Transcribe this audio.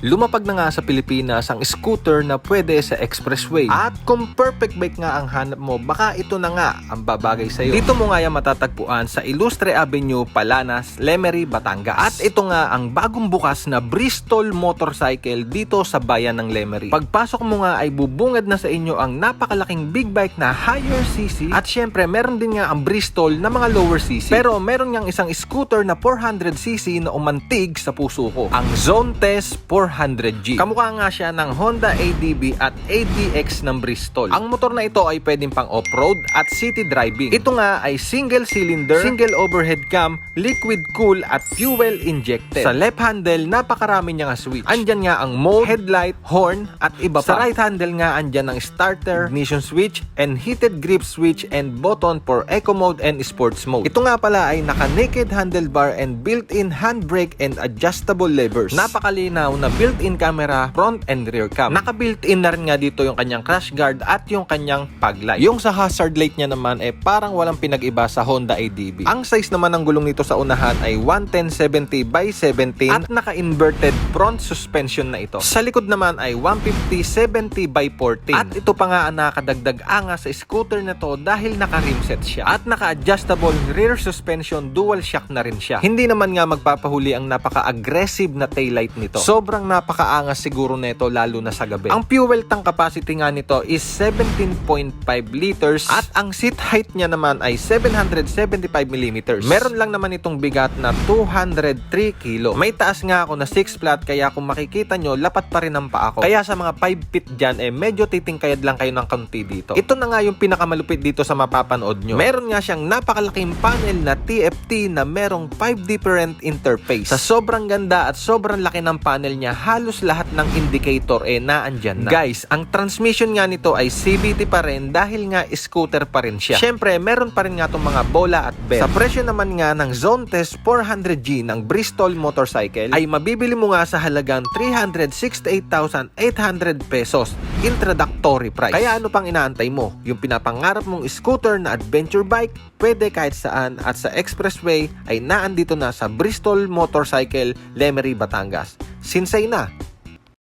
lumapag na nga sa Pilipinas ang scooter na pwede sa expressway. At kung perfect bike nga ang hanap mo, baka ito na nga ang babagay sa'yo. Dito mo nga yan matatagpuan sa Ilustre Avenue, Palanas, Lemery, Batangas. At ito nga ang bagong bukas na Bristol motorcycle dito sa bayan ng Lemery. Pagpasok mo nga ay bubungad na sa inyo ang napakalaking big bike na higher CC. At syempre meron din nga ang Bristol na mga lower CC. Pero meron nga isang scooter na 400cc na umantig sa puso ko. Ang Zone Test 400G. Kamukha nga siya ng Honda ADB at ADX ng Bristol. Ang motor na ito ay pwedeng pang off-road at city driving. Ito nga ay single cylinder, single overhead cam, liquid cool at fuel injected. Sa left handle, napakarami niya nga switch. Andyan nga ang mode, headlight, horn at iba pa. Sa right handle nga andyan ang starter, ignition switch, and heated grip switch and button for eco mode and sports mode. Ito nga pala ay naka-naked handlebar and built-in handbrake and adjustable levers. Napakalinaw na built-in camera, front and rear cam. Naka-built-in na rin nga dito yung kanyang crash guard at yung kanyang fog light. Yung sa hazard light niya naman parang walang pinag-iba sa Honda ADB. Ang size naman ng gulong nito sa unahan ay 110/70 by 17 at naka-inverted front suspension na ito. Sa likod naman ay 150/70 by 14. At ito pa nga ang nakadagdag angas sa scooter na to dahil naka-rimset siya. At naka-adjustable rear suspension, dual shock na rin siya. Hindi naman nga magpapahuli ang napaka-aggressive na taillight nito. Sobrang napakaangas siguro nito lalo na sa gabi. Ang fuel tank capacity nga nito is 17.5 liters at ang seat height niya naman ay 775 mm. Meron lang naman itong bigat na 203 kilo. May taas nga ako na 6 flat kaya kung makikita nyo, lapat pa rin ang paa ko. Kaya sa mga 5 feet dyan, medyo titingkayad lang kayo ng kaunti dito. Ito na nga yung pinakamalupit dito sa mapapanood nyo. Meron nga siyang napakalaking panel na TFT na merong 5 different interface. Sa sobrang ganda at sobrang laki ng panel niya, halos lahat ng indicator naandyan na. Guys, ang transmission nga nito ay CVT pa rin dahil nga scooter pa rin siya. Syempre, meron pa rin nga itong mga bola at belt. Sa presyo naman nga ng Zone Test 400G ng Bristol motorcycle ay mabibili mo nga sa halagang 368,800 pesos. Introductory price. Kaya ano pang inaantay mo? Yung pinapangarap mong scooter na adventure bike, pwede kahit saan at sa expressway ay naandito na sa Bristol Motorcycle, Lemery, Batangas. Sinsay na!